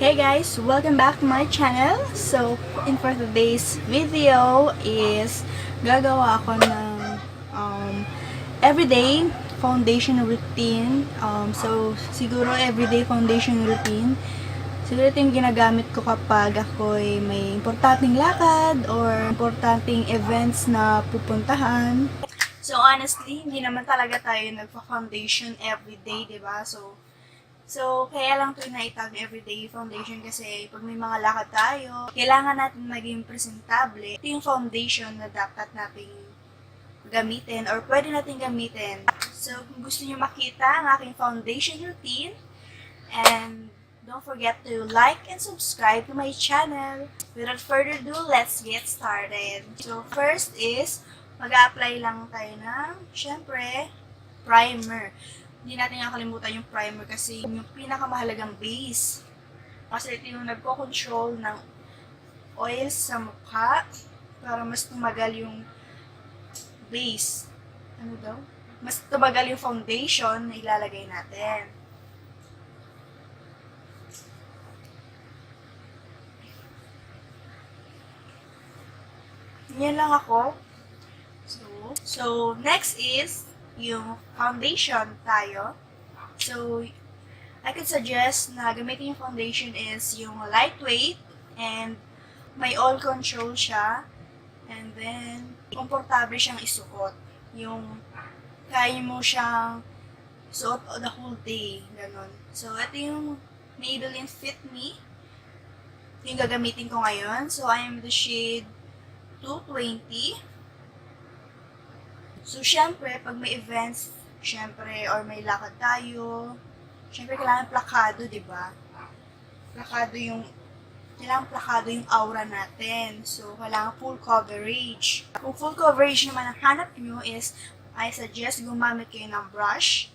Hey guys, welcome back to my channel. So, for today's video is gagawa ako ng everyday foundation routine. Siguro everyday foundation routine. Siguro ito yung ginagamit ko kapag ako'y may importanteng lakad or importanteng events na pupuntahan. So, honestly, hindi naman talaga tayo nagpa-foundation everyday, diba? So, kaya lang ito naitag everyday foundation kasi pag may mga lakad tayo, kailangan natin maging presentable. Ito yung foundation na dapat nating gamitin or pwede natin gamitin. So, kung gusto niyo makita ang aking foundation routine, and don't forget to like and subscribe to my channel. Without further ado, let's get started. So, first is, mag-a-apply lang tayo ng, syempre, primer. Hindi natin nakalimutan yung primer kasi yung pinakamahalagang base. Kasi ito yung nagko-control ng oil sa mukha para mas tumagal yung base. Ano daw? Mas tumagal yung foundation na ilalagay natin. Yan lang ako. So next is yung foundation tayo. So, I could suggest na gamitin yung foundation is yung lightweight and may oil control siya. And then, komportable siyang isuot. Yung kaya mo siyang suot the whole day. Ganon. So, ito yung Maybelline Fit Me. Yung gagamitin ko ngayon. So, I am the shade 220. So, syempre, pag may events, syempre, or may lakad tayo, syempre, kailangan plakado, di ba? Kailangan plakado yung aura natin. So, kailangan full coverage. Kung full coverage naman ang hanap nyo is, I suggest gumamit kayo ng brush,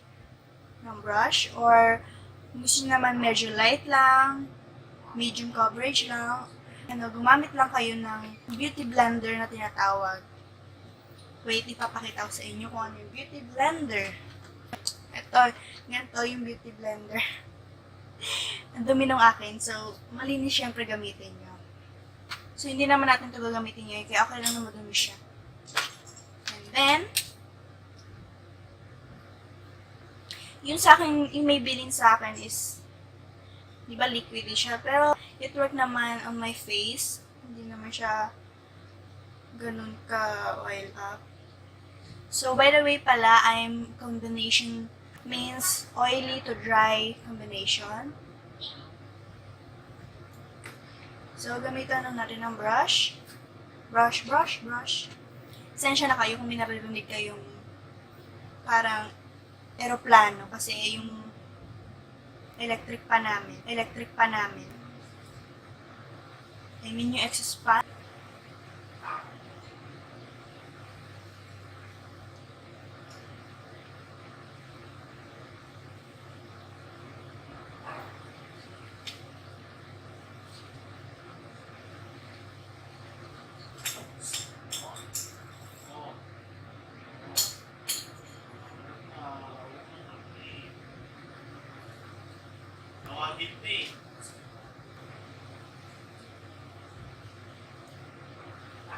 or kung gusto nyo naman medyo light lang, medium coverage lang, gumamit lang kayo ng beauty blender na tinatawag. Wait, ipapakita ko sa inyo kung ano yung beauty blender. Ito, ganito yung beauty blender. Ang dumi ng akin, so malinis syempre gamitin nyo. So, hindi naman natin ito gagamitin ngayon, kaya okay lang na madumi siya. And then, yung sa akin, yung may bilin sa akin is, di ba liquid siya, pero it work naman on my face. Hindi naman siya ganun ka oil up. So, by the way pala, combination means oily to dry combination. So, gamitan lang natin ng brush. Brush. Sensya na kayo kung may naririnig kayong parang aeroplano kasi yung electric pa namin. I mean yung exhaust fan.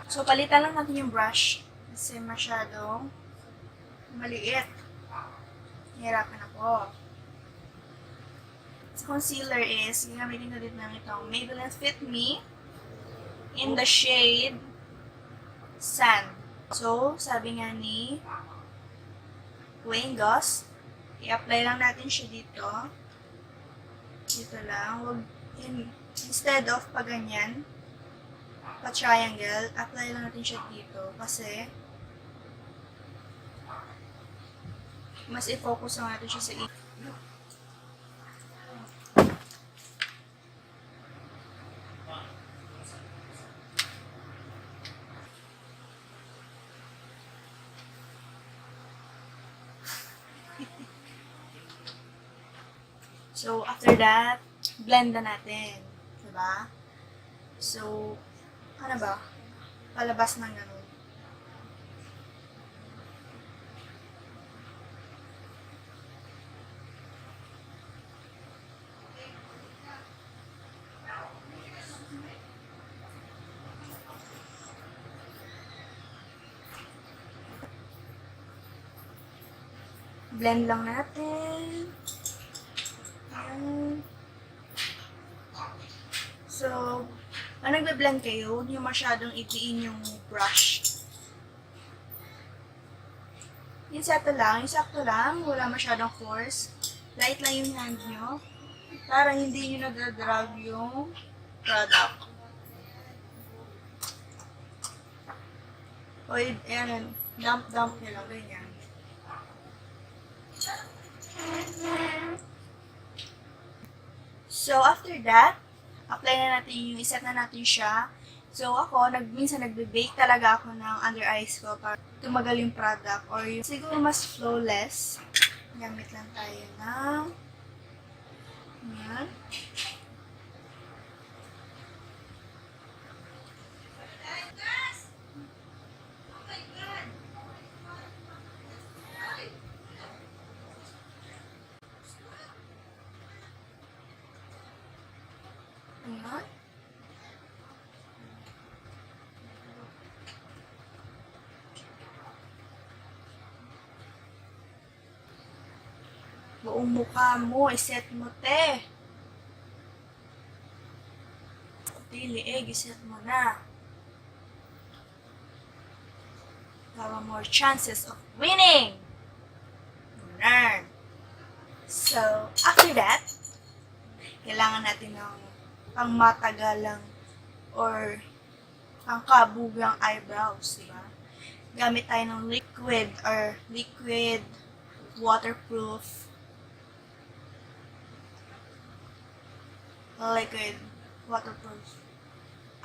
So, palitan lang natin yung brush kasi masyadong maliit. Hirapan ako. So, concealer is, gagamitin ko dito ng itong Maybelline Fit Me in the shade Sand. So, sabi nga ni Wayne Goss, i-apply lang natin siya dito. Dito lang. Instead of pa-ganyan, pa-triangle, apply lang natin siya dito kasi mas i-focus lang natin siya sa ito. So, after that, blend na natin. Diba? So, ano ba? Palabas ng ganun. Blend lang natin. Ayan. So, pag nagbe-blend kayo, huwag nyo masyadong itiin yung brush. Yung sakto lang, wala masyadong force. Light lang yung hand nyo, para hindi nyo nag-drag yung product. O, ayan, dump nyo lang, ganyan. So, after that, apply na natin yung, iset na natin siya. So, ako, minsan nagbe-bake talaga ako ng under eyes ko para tumagal yung product or yung, siguro mas flawless. Gamit lang tayo ng yan. Ayan. Buong mukha mo, iset mo, te. Liig, iset mo na. Para more chances of winning. Learn. So, after that, kailangan natin ng pang-matagalang or pang-kabugang eyebrows, diba? Gamit tayo ng liquid waterproof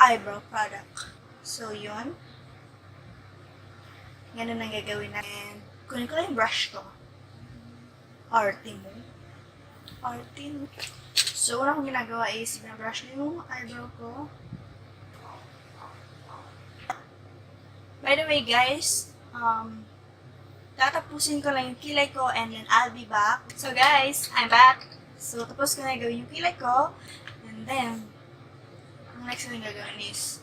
eyebrow product. So, yun. Ganun ang gagawin natin. Kunin ko lang yung brush ko. Arty mo. So, una kong ginagawa is binabrush ko yung eyebrow ko. By the way, guys, tatapusin ko lang yung kilay ko and then I'll be back. So, guys, I'm back. So, tapos ko na gawin yung kilay ko. And then, ang next na gagawin is,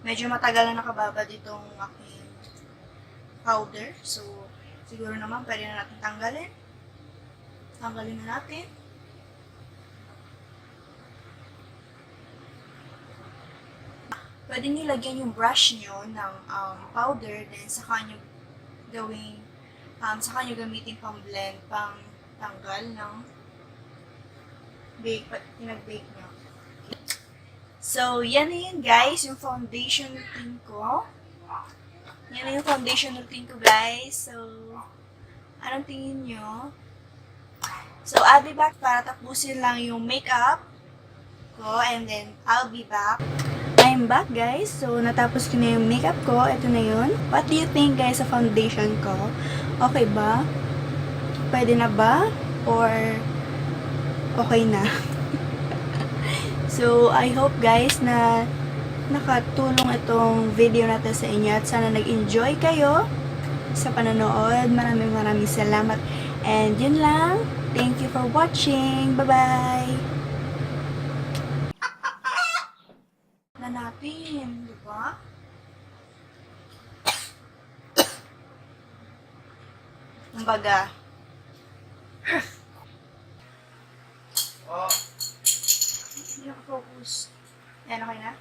medyo matagal na nakababa ditong aking powder. So, siguro naman pwede na natin tanggalin. Tanggalin na natin. Pwede nyo lagyan yung brush nyo ng powder, then saka nyo gamitin pang blend, pang tanggal ng pinag-bake nyo. So, yan na yun guys, yung foundation routine ko. Yan na yung foundation routine ko guys. So, anong tingin nyo? So, I'll be back para tapusin lang yung makeup ko and then I'll be back. I'm back guys. So, natapos ko na yung makeup ko. Ito na yun. What do you think guys sa foundation ko? Okay ba? Pwede na ba? Or okay na? So, I hope guys na nakatulong itong video natin sa inyo at sana nag-enjoy kayo sa panonood. Maraming salamat. And yun lang. Thank you for watching. Bye-bye! Na natin, di ba? Kumbaga. Hindi nakafocus. Yan, okay na?